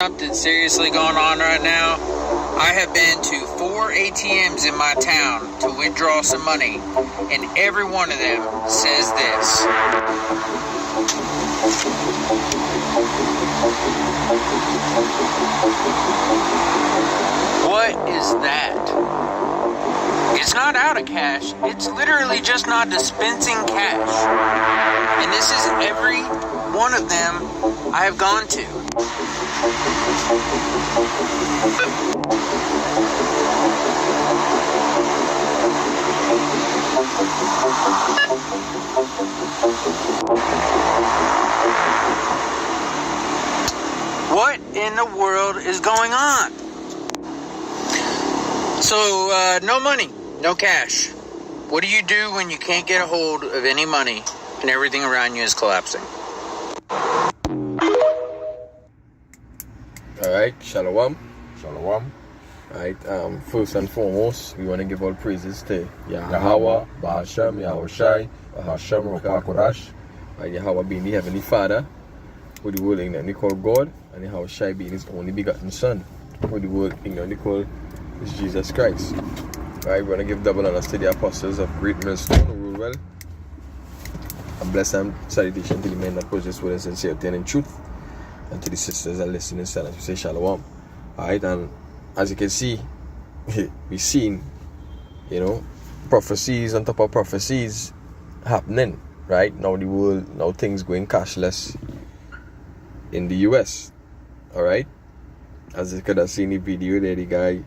Something seriously going on right now. I have been to 4 ATMs in my town to withdraw some money, and every one of them says this. What is that? It's not out of cash. It's literally just not dispensing cash. And this is every one of them I have gone to. What in the world is going on? So, no money, no cash. What do you do when you can't get a hold of any money and everything around you is collapsing? Alright, Shalom. Shalom. Alright, first and foremost, we want to give all praises to Yahweh, Bahashem, Yahushai, Bahashem, Ruach. Yahweh being the Heavenly Father, who the world ignorantly call God, and Yahushai being His only begotten Son, who the world ignorantly call is Jesus Christ. Alright, we want to give double honors to the apostles of Great Millstone who rule well. A blessed salutation to the men that purchase with us in sincerity and in truth. And to the sisters that listen in silence, we say Shalom. Alright, and as you can see, we've seen, prophecies on top of prophecies happening, right? Now the world, now things going cashless in the US. Alright? As you could have seen in the video there, the guy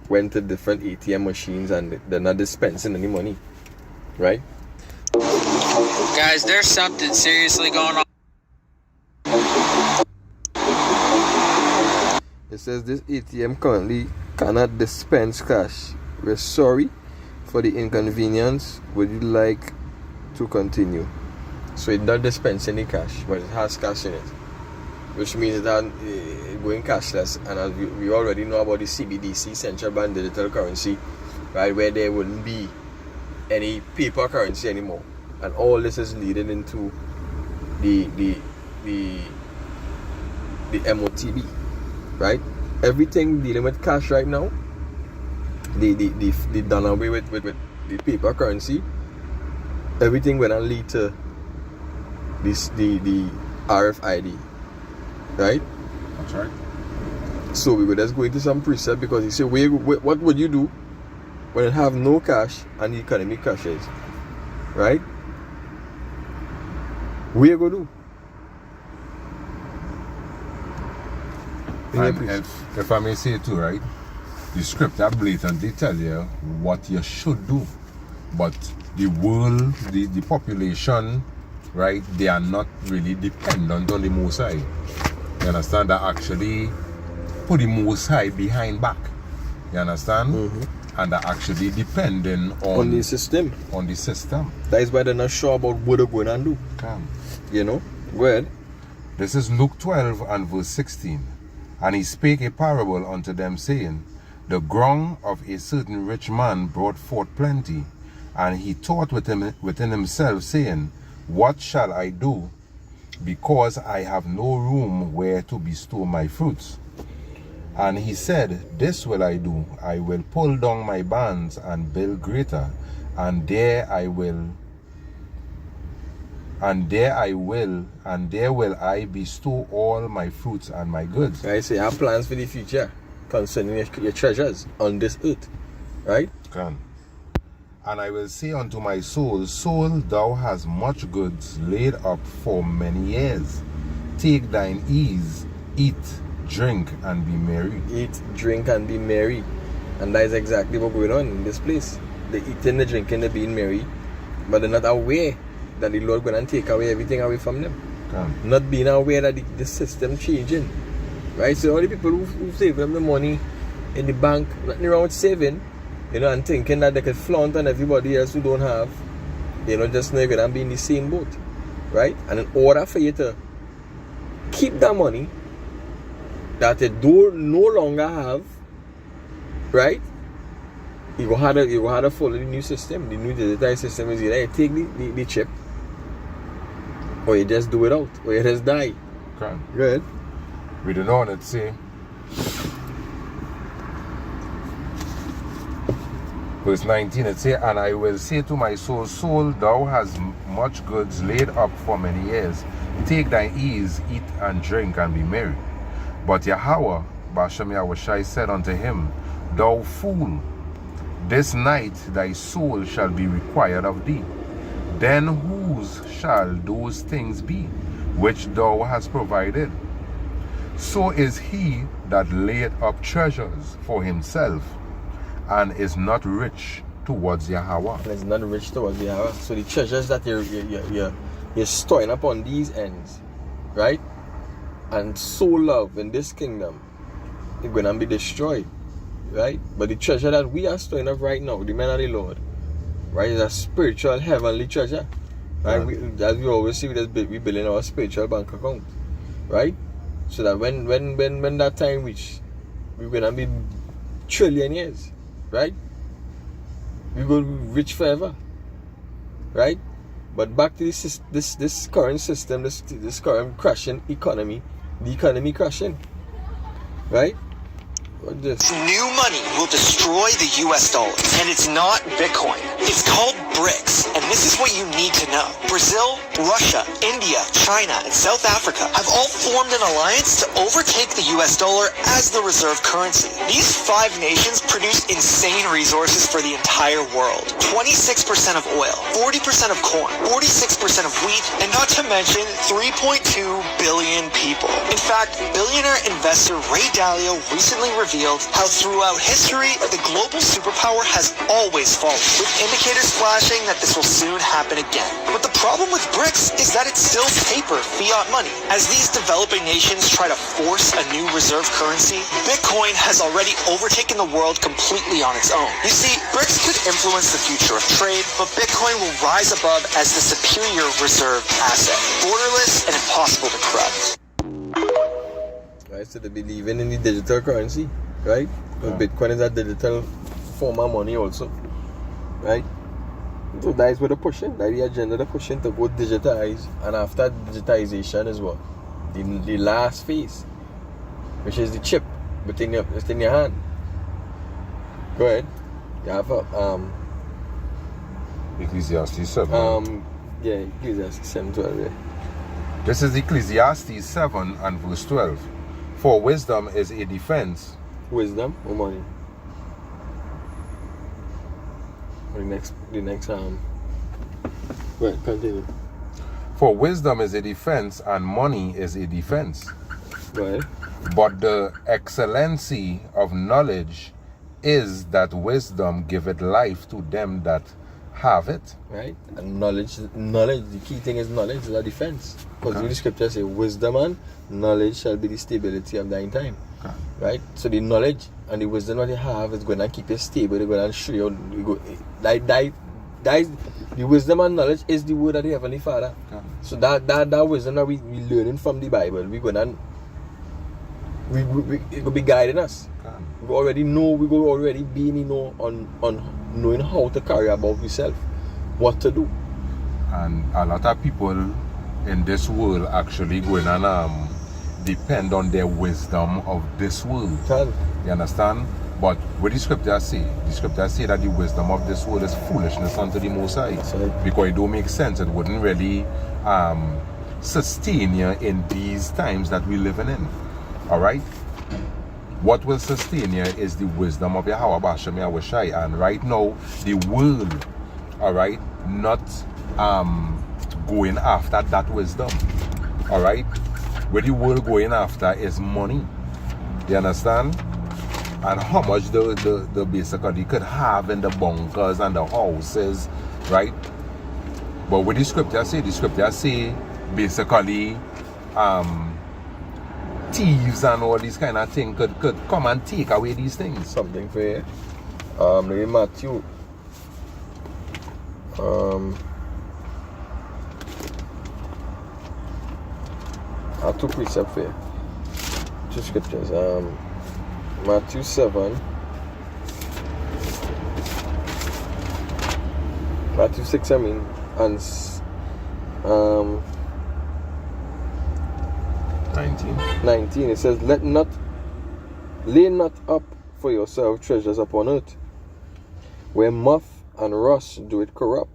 went to different ATM machines and they're not dispensing any money. Right? Guys, there's something seriously going on. It says this ATM currently cannot dispense cash. We're sorry for the inconvenience. Would you like to continue? So it doesn't dispense any cash, but it has cash in it, which means that going cashless. And as we already know about the CBDC, Central Bank Digital Currency, right, where there wouldn't be any paper currency anymore, and all this is leading into the MOTB. Right? Everything dealing with cash right now, the done away with the paper currency. Everything went on lead to this the RFID. Right? That's right. So we would just go into some precept because he said, what would you do when you have no cash and the economy crashes? Right? What you gonna do? And if I may say too, right, the scripture blatantly tell you what you should do, but the world, the population, right, they are not really dependent on the Most High. You understand? That actually put the Most High behind back. You understand? Mm-hmm. And they're actually depending on the system. On the system. That is why they're not sure about what they're going to do. Come. Go ahead. This is Luke 12 and verse 16. And he spake a parable unto them, saying, The ground of a certain rich man brought forth plenty. And he thought within himself, saying, What shall I do, because I have no room where to bestow my fruits? And he said, This will I do. I will pull down my barns and build greater, and there will I bestow all my fruits and my goods. I say, I have plans for the future concerning your treasures on this earth. Right? Can. And I will say unto my soul, Soul, thou hast much goods laid up for many years. Take thine ease, eat, drink, and be merry. Eat, drink, and be merry. And that is exactly what's going on in this place. They're eating, the drinking, they're being merry, but they're not aware that the Lord going to take away everything away from them. Not being aware that the system changing. Right? So all the people who save them the money in the bank, nothing wrong with saving, and thinking that they could flaunt on everybody else who don't have, just know you're going to be in the same boat. Right? And in order for you to keep that money that you do no longer have, right? You go have to follow the new system. The new digital system is either you take the chip, or you just do it out, or you just die. Okay. Good. Reading on, it say, verse 19, it say, and I will say to my soul, soul, thou hast much goods laid up for many years. Take thy ease, eat and drink, and be merry. But Yahweh, Bashem Yahushai, said unto him, thou fool, this night thy soul shall be required of thee. Then whose shall those things be, which thou hast provided? So is he that laid up treasures for himself, and is not rich towards Yahweh. And it's not rich towards Yahweh. So the treasures that you're storing up on these ends, right? And soul love in this kingdom, it's going to be destroyed, right? But the treasure that we are storing up right now, the men of the Lord, right, is a spiritual heavenly treasure, right? Yeah. As we always see, we building our spiritual bank account, right? So that when that time reach, we're going to be trillionaires, right? We're going to be rich forever, right? But back to this current system, this current crashing economy, the economy crashing, right? What this? New money will destroy the US dollar, and it's not Bitcoin. It's called BRICS, and this is what you need to know. Brazil, Russia, India, China, and South Africa have all formed an alliance to overtake the US dollar as the reserve currency. These 5 nations produce insane resources for the entire world. 26% of oil, 40% of corn, 46% of wheat, and not to mention 3.2 billion people. In fact, billionaire investor Ray Dalio recently revealed how throughout history, the global superpower has always fallen, with indicators flashing that this will soon happen again. But the problem with BRICS is that it's still paper, fiat money. As these developing nations try to force a new reserve currency, Bitcoin has already overtaken the world completely on its own. You see, BRICS could influence the future of trade, but Bitcoin will rise above as the superior reserve asset, borderless and impossible to corrupt. Right, so they believe in the digital currency, right? Because Bitcoin is a digital form of money also, right? So that is what they're pushing. That is the agenda they're pushing, to go digitize. And after digitization is what? The last phase, which is the chip within your hand. Go ahead. You have Ecclesiastes 7. yeah, Ecclesiastes 7:12. Yeah. This is Ecclesiastes 7 and verse 12. For wisdom is a defense. Wisdom or money? Or the next right, continue. For wisdom is a defense, and money is a defense. Go ahead. But the excellency of knowledge is that wisdom giveth life to them that have it. Right? And knowledge, the key thing is knowledge is a defense. Because the scripture says, wisdom and knowledge shall be the stability of thine time. Okay. Right? So the knowledge and the wisdom that you have is going to keep you stable. It's going to show you. The wisdom and knowledge is the word of the Heavenly Father. Okay. So that wisdom that we learning from the Bible, we're going to it will be guiding us. Okay. We go already being on knowing how to carry about yourself, what to do. And a lot of people in this world actually going and depend on their wisdom of this world. You understand? But what the scripture say? The scripture say that the wisdom of this world is foolishness unto the Most High. Right. Because it don't make sense. It wouldn't really sustain you in these times that we're living in. Alright? What will sustain you is the wisdom of Yahweh Bashem Yahushai. And right now, the world, alright, not going after that wisdom. Alright? Where the world going after is money. You understand? And how much the basically could have in the bunkers and the houses, right? But what the scripture say basically thieves and all these kind of things could come and take away these things. Something for you. Maybe Matthew. I have 2 precepts for you. 2 scriptures. Matthew 7. Matthew 6, and 19, it says, lay not up for yourself treasures upon earth, where moth and rust do it corrupt,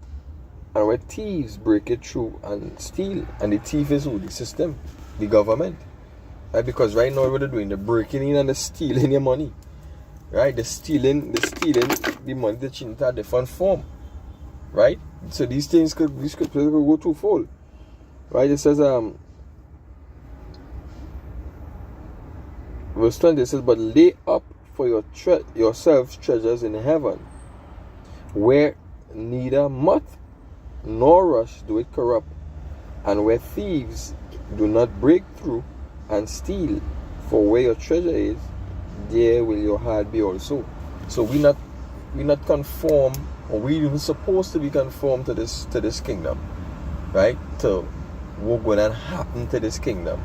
and where thieves break it through and steal. And the thief is who? The system, the government. Right? Because right now what they're doing, they're breaking in and they're stealing your money. Right? They're stealing the money that's in a different form. Right? So these scriptures could go twofold. Right? It says, verse 20, it says, but lay up for yourselves treasures in heaven, where neither moth nor rust do it corrupt, and where thieves do not break through and steal. For where your treasure is, there will your heart be also. So we not conform, or we even supposed to be conformed to this kingdom, right? To what's going to happen to this kingdom,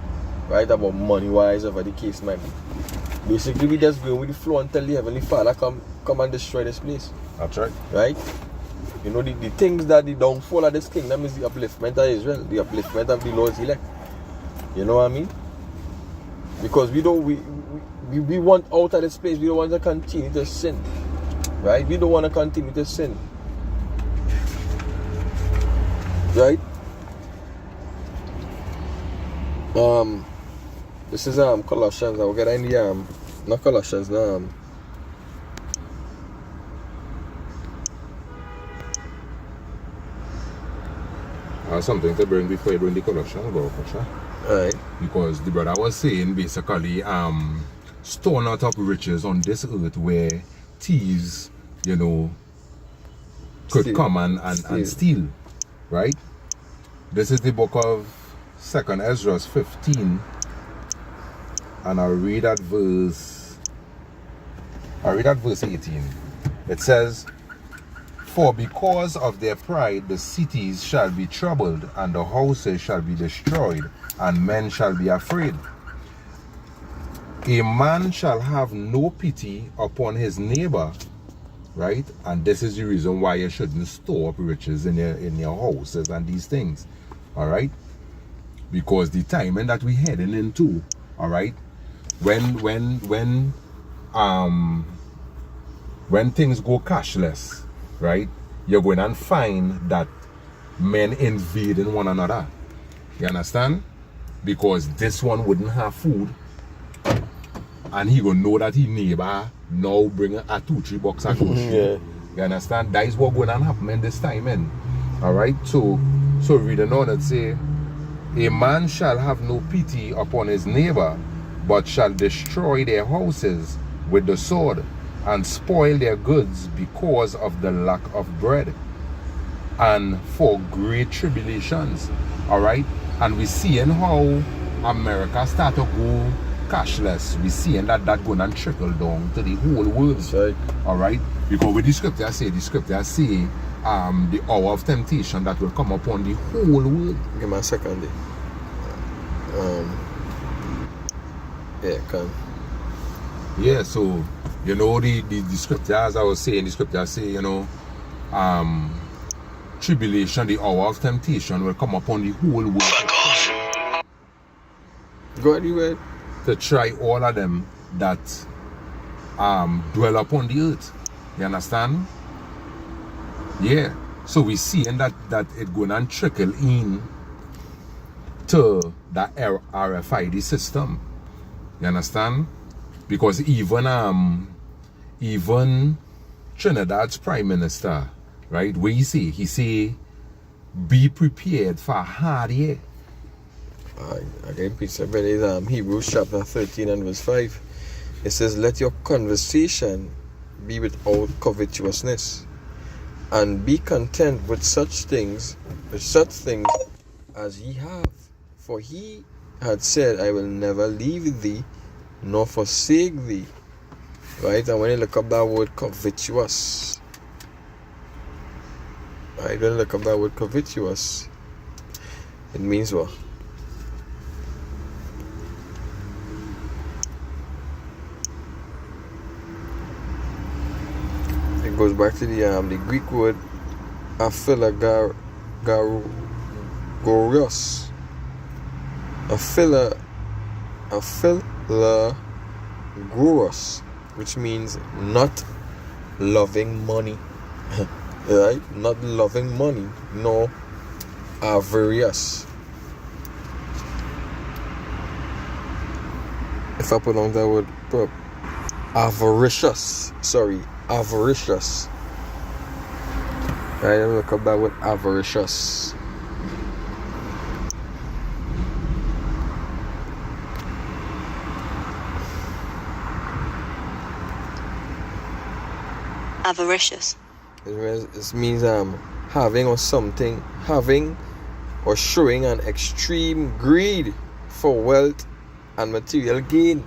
right? About money wise, whatever the case might be. Basically, we just go with the flow until the Heavenly Father come and destroy this place. That's right. Right? You know, the things that the downfall of this kingdom is the upliftment of Israel, the upliftment of the Lord's elect. You know what I mean? Because we want out of this place. We don't want to continue to sin. Right? We don't want to continue to sin. Right? This is Colossians. I'll get in the not Colossians, something to bring before you bring the Colossians about, Alright. because the brother was saying basically store not up riches on this earth where thieves, you know, could Steal. come and steal, right? This is the book of 2nd Ezra 15, and I'll read at verse 18. It says, for because of their pride the cities shall be troubled, and the houses shall be destroyed, and men shall be afraid. A man shall have no pity upon his neighbor, right? And this is the reason why you shouldn't store up riches in your houses and these things, all right? Because the timing that we're heading into, all right, when things go cashless, right, you're going to find that men invading one another. You understand? Because this one wouldn't have food, and he gonna know that his neighbor now bring a 2-3 box of groceries. Yeah. You understand? That is what going to happen in this time, man. Alright, so reading on it say, a man shall have no pity upon his neighbor, but shall destroy their houses with the sword, and spoil their goods because of the lack of bread, and for great tribulations. Alright? And we seeing how America start to go cashless. We seeing that going to trickle down to the whole world. That's right. Alright? Because with the scripture say the hour of temptation that will come upon the whole world. Give me a second there. Yeah, come. Yeah, so you know the scripture, as I was saying, the scripture say, you know, tribulation, the hour of temptation will come upon the whole world. Go ahead, you ahead. To try all of them that dwell upon the earth. You understand? Yeah. So we seeing that it going to trickle in to the RFID system. You understand? Because even Trinidad's Prime Minister, right, where he say, be prepared for a hard year. Again, Peter is Hebrews chapter 13 and verse 5. It says, let your conversation be without covetousness, and be content with such things as ye have. For he had said, I will never leave thee nor forsake thee. Right? And when you look up that word covetous, right? When you look up that word covetous, it means what? It goes back to the Greek word aphilagoros. Aphilagorus, which means not loving money. Right? Not loving money, nor avaricious. If I pronounce that word avaricious. Avaricious. Right, let me look up that word avaricious. Avaricious. It means having or showing an extreme greed for wealth and material gain.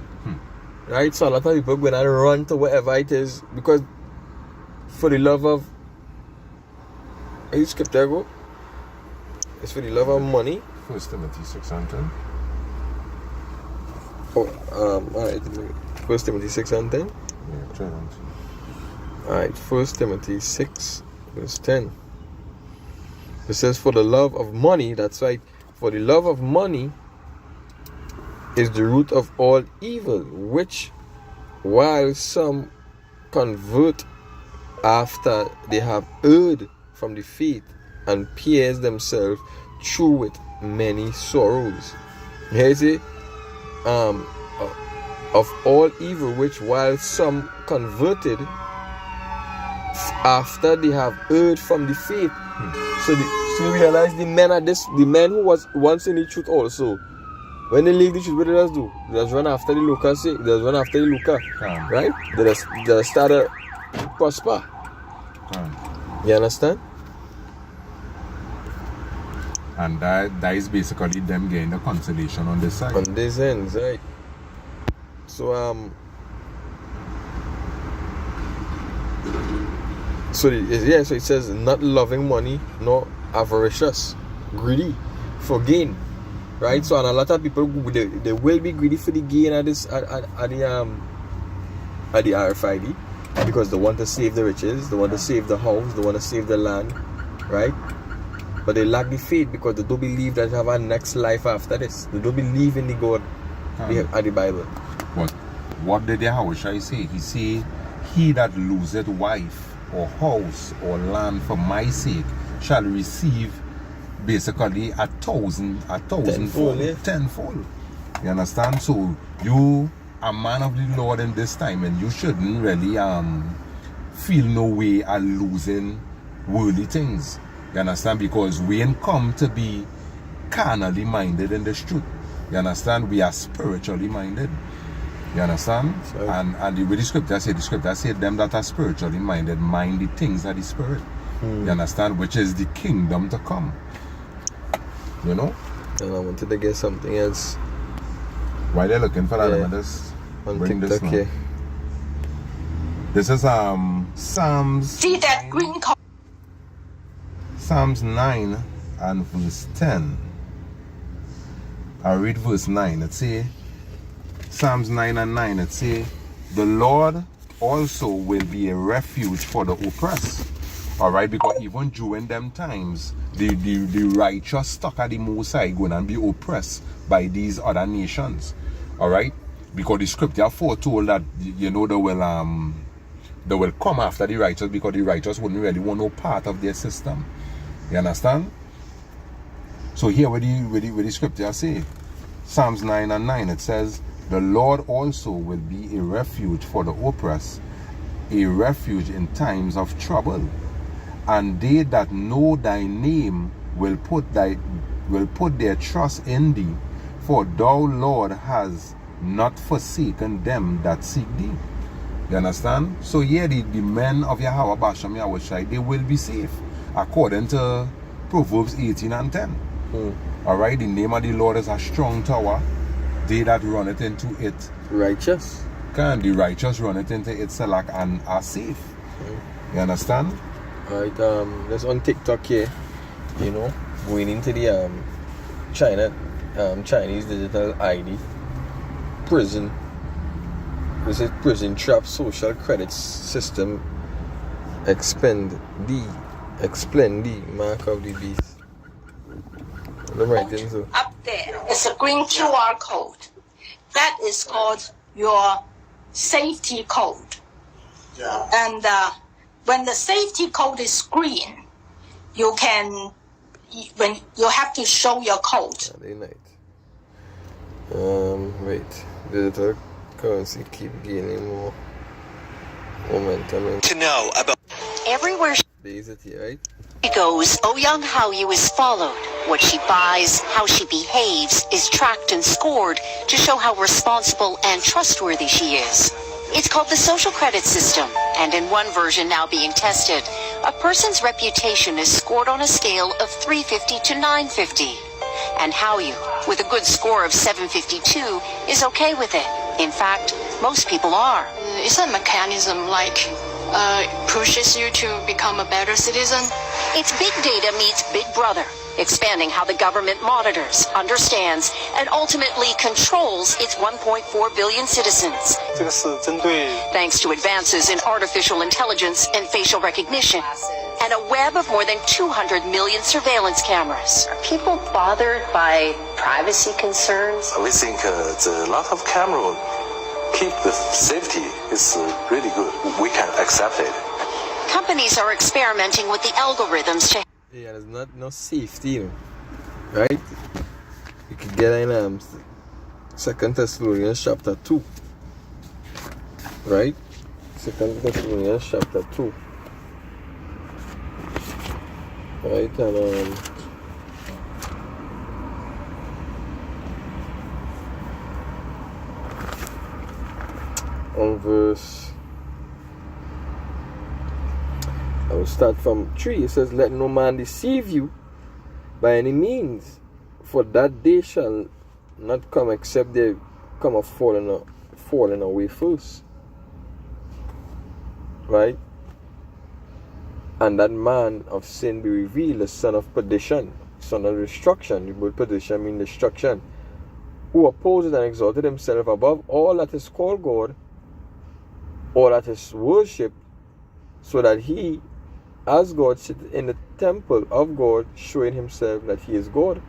Right? So a lot of people going to run to whatever it is because for the love of, are you skipped there, go? It's for the love of money. 1 Timothy 6:10. Alright. 1 Timothy 6:10. Yeah, try that. Alright, 1 Timothy 6 verse 10. It says, for the love of money, that's right, for the love of money is the root of all evil, which while some convert after they have erred from the faith and pierce themselves through with many sorrows. Here you see, of all evil, which while some converted after they have erred from the faith. So you realize the men who was once in the truth also, when they leave the truth, what do they just do? They just run after the lucre, right? They just start to prosper. You understand? And that is basically them getting the consolation on this side. On this end, right? So so it says not loving money, nor avaricious, greedy for gain, right? So and a lot of people they will be greedy for the gain at the RFID because they want to save the riches, they want to save the house, they want to save the land, right? But they lack the faith because they don't believe that they have a next life after this. They don't believe in the God at the Bible. But what did Yahushua say? He said, he that loseth wife or house or land for my sake shall receive basically a thousandfold. You understand? So you a man of the Lord in this time, and you shouldn't really feel no way at losing worldly things. You understand? Because we ain't come to be carnally minded in this truth. You understand? We are spiritually minded. You understand? Sorry. And the scripture said them that are spiritually minded mind the things of the spirit. You understand? Which is the kingdom to come. You know? And I wanted to get something else. While they're looking for that, Yeah. I'm just On bring this TikTok now. here. This is Psalms. See that green car? Psalms 9 and verse 10. I read verse 9. It say, Psalms 9 and 9. It say, the Lord also will be a refuge for the oppressed. Alright, because even during them times, the righteous stuck at the Most High going and be oppressed by these other nations. Alright? Because the scripture foretold that, you know, they will come after the righteous because the righteous wouldn't really want no part of their system. You understand? So here where the scripture say, Psalms 9 and 9, it says, the Lord also will be a refuge for the oppressed, a refuge in times of trouble. And they that know thy name will put their trust in thee, for thou, Lord, has not forsaken them that seek thee. You understand? So here the men of Yahweh Basham Yahushai, they will be safe, according to Proverbs 18 and 10. Alright, the name of the Lord is a strong tower. They that run it into it, Righteous. can the righteous run it into it select and are safe. You understand? Alright, that's on TikTok here. You know, going into the Chinese digital ID prison. This is prison trap social credit system. Explain the mark of the beast. I'm writing so. Up there is a green QR code. that is called your safety code. Yeah. And when the safety code is green, you have to show your code. Saturday night. Wait. The digital currency keep gaining more momentum. To know about Everywhere Is it here, right? she goes, Ouyang Hao is followed. What she buys, how she behaves, is tracked and scored to show how responsible and trustworthy she is. It's called the social credit system, and in one version now being tested, a person's reputation is scored on a scale of 350 to 950. And Haoyu, with a good score of 752, is okay with it. In fact, most people are. It's a mechanism like pushes you to become a better citizen. It's big data meets Big Brother, expanding how the government monitors, understands, and ultimately controls its 1.4 billion citizens. 这个是针对 Thanks to advances in artificial intelligence and facial recognition, and a web of more than 200 million surveillance cameras. Are people bothered by privacy concerns? We think the lot of camera keep the safety is really good. We can accept it. Companies are experimenting with the algorithms to Yeah, there's no safety, you know, right? You can get in 2 Thessalonians chapter 2, right? 2 Thessalonians chapter 2, right? And on verse, I will start from 3. It says, let no man deceive you by any means, for that day shall not come except they come of falling away first. Right? And that man of sin be revealed, the son of perdition, son of destruction. The word perdition means destruction, who opposed and exalted himself above all that is called God, or that is worshipped, so that he, as God, sit in the temple of God, showing himself that he is God.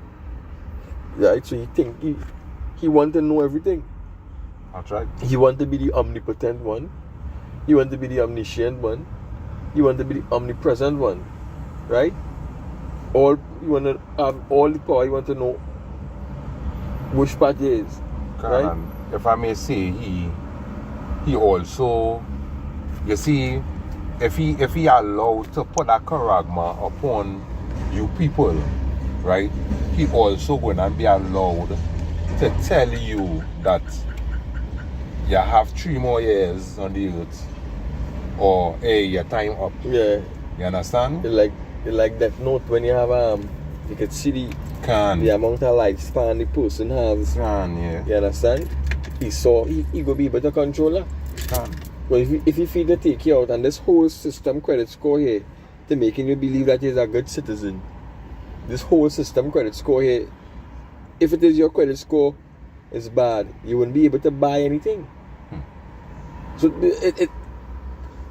Right? So he want to know everything. That's right. He want to be the omnipotent one. He want to be the omniscient one. He want to be the omnipresent one. Right? You want to have all the power. You want to know which part he is. Right? And if I may say, he also, you see, if he allowed to put that charagma upon you people, right, he also gonna be allowed to tell you that you have 3 more years on the earth, or hey, your time up. Yeah. You understand? It's like that note when you have you can see the amount of lifespan the person has. Yeah. You understand? He go be able to control that. But if you feel to take you out, and this whole system credit score here to making you believe that you're a good citizen, this whole system credit score here, if it is your credit score is bad, you wouldn't be able to buy anything. So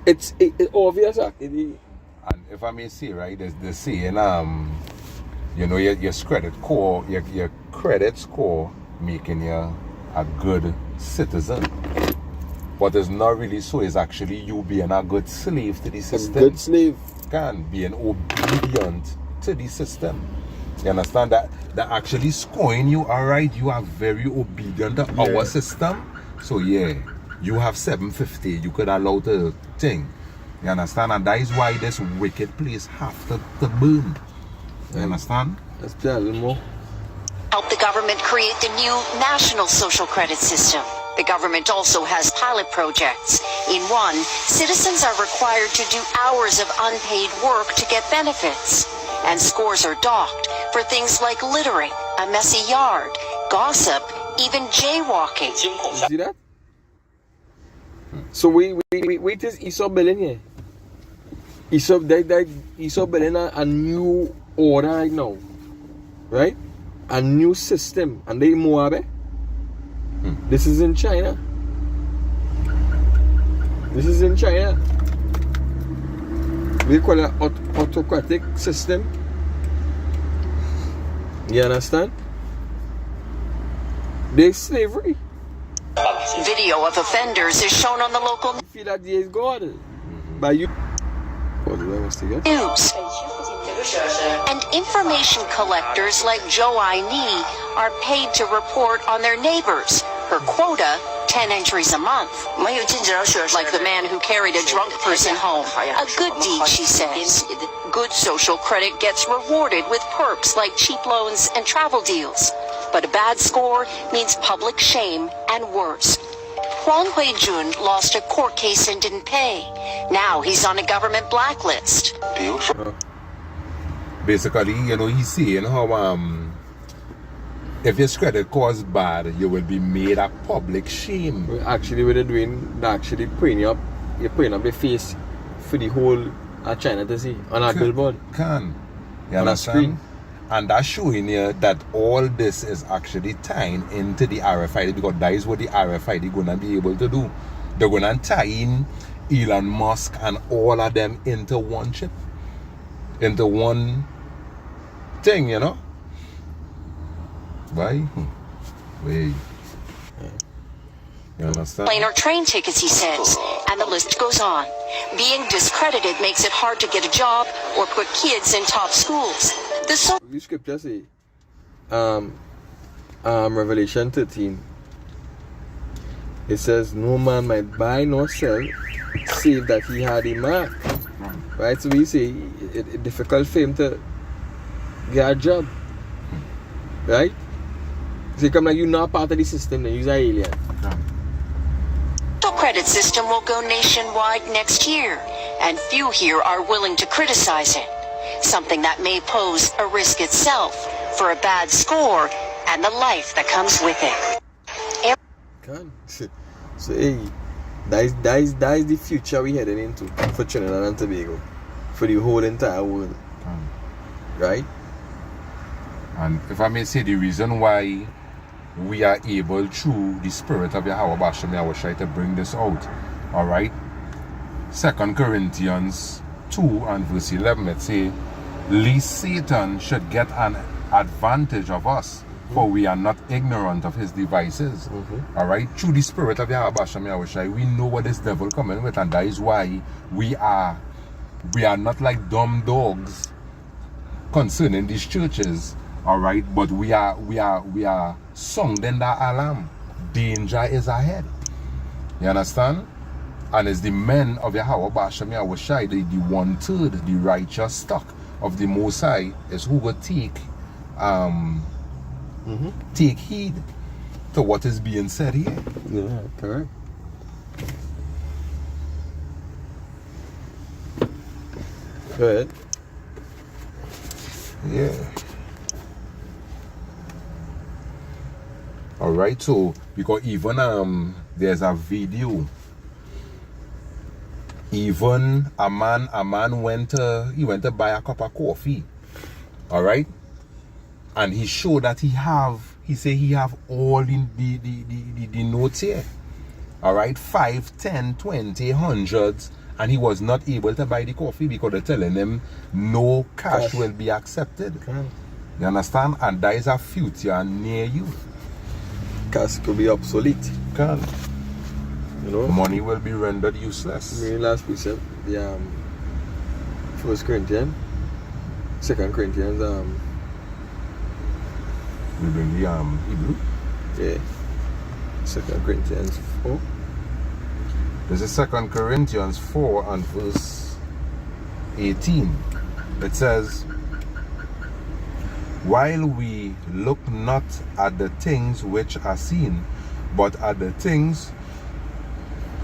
it's obvious. And if I may say, right, there's the saying, you know, your credit score, your credit score making you a good citizen. But it's not really so. It's actually you being a good slave to the system. A good slave. Being obedient to the system. You understand that? That actually scoring you, alright, you are very obedient to our system. So yeah, you have 750. You could allow the thing. You understand? And that is why this wicked place have to burn. You understand? Let's play a little more. help the government create the new national social credit system. The government also has pilot projects. In one, citizens are required to do hours of unpaid work to get benefits. And scores are docked for things like littering, a messy yard, gossip, even jaywalking. You see that? So we just Esau building here. Esau building a new order right now. Right? A new system. And they Moabe. This is in China. This is in China. We call it an autocratic system. You understand? There's slavery. Video of offenders is shown on the local You feel that day is God. But you. What do I investigate? news. And information collectors like Joe Aini are paid to report on their neighbors. Her quota, 10 entries a month. Like the man who carried a drunk person home. A good deed, she says. Good social credit gets rewarded with perks like cheap loans and travel deals. But a bad score means public shame and worse. Huang Huijun lost a court case and didn't pay. Now he's on a government blacklist. Basically, you know, he's saying how if your credit scores bad, you will be made a public shame. Actually, what they're doing, they're actually putting up your face for the whole of China to see on a billboard. You on understand? a screen. And that's showing you that all this is actually tying into the RFID, because that is what the RFID gonna be able to do. They're gonna tie in Elon Musk and all of them into one chip, into one thing, you know. Why? Wait. You understand? Plane or train tickets, he says. And the list goes on. Being discredited makes it hard to get a job or put kids in top schools. The scripture say, Revelation 13, it says, no man might buy nor sell, save that he had a mark. Right? So we say, it's difficult for him to get a job. Right? So you come like you're not part of the system, then you're an alien. The credit system will go nationwide next year, and few here are willing to criticize it. Something that may pose a risk itself for a bad score and the life that comes with it. So hey, that is the future we're heading into for Trinidad and Tobago, for the whole entire world. Right? And if I may say, the reason why we are able, through the spirit of Yahweh Bashem Yahushai, to bring this out, alright? 2 Corinthians 2 and verse 11, it says, lest Satan should get an advantage of us, for we are not ignorant of his devices. Alright? Through the spirit of Yahweh Bashem Yahushai, we know what this devil coming with, and that is why we are not like dumb dogs concerning these churches. Alright, but we are sounding that alarm. Danger is ahead. You understand? And it's the men of Yahweh Bashem Yahushai, the 1/3, the righteous stock of the Most High, is who will take take heed to what is being said here. Yeah, correct. Go ahead. Yeah. Alright, so because even there's a video. Even a man went to buy a cup of coffee. Alright? And he showed that he have all the notes here. Alright, 5, 10, 20, 100s, and he was not able to buy the coffee because they're telling him no cash will be accepted. You understand? And that is a future near you. Cash could be obsolete. Can. You know? Money will be rendered useless. Maybe last precept, the 1 Corinthians, 2 Corinthians, we bring the Hebrew. Yeah. 2 Corinthians 4. This is 2 Corinthians 4 and verse 18. It says, while we look not at the things which are seen, but at the things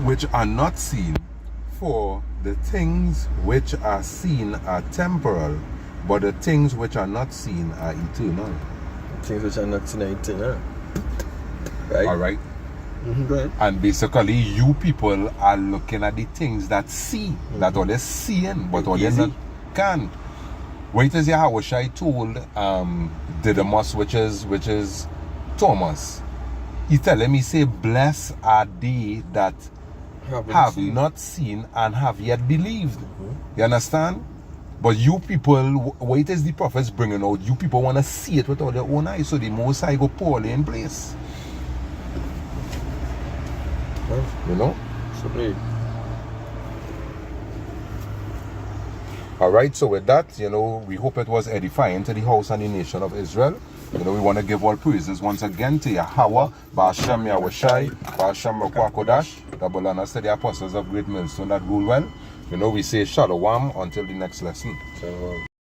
which are not seen. For the things which are seen are temporal, but the things which are not seen are eternal. Things which are not seen are eternal. Right? Alright? Go ahead. And basically, you people are looking at the things that see, that all they're seeing, but all they're not can. Wait as Yahushai told Didymus, which is Thomas. He tell him, he say, blessed are they that have not seen and have yet believed. You understand? But you people, wait as the prophets bringing out, you people want to see it with all their own eyes, so the Most High go poorly in place. You know? Certainly. Alright, so with that, you know, we hope it was edifying to the house and the nation of Israel. You know, we want to give all praises once again to Yahweh, Ba'ashem Yahushai, Ba'ashem Rakwakodash, the Bolanas to the apostles of Great Millstone that rule well. You know, we say Shalom until the next lesson. Shalom.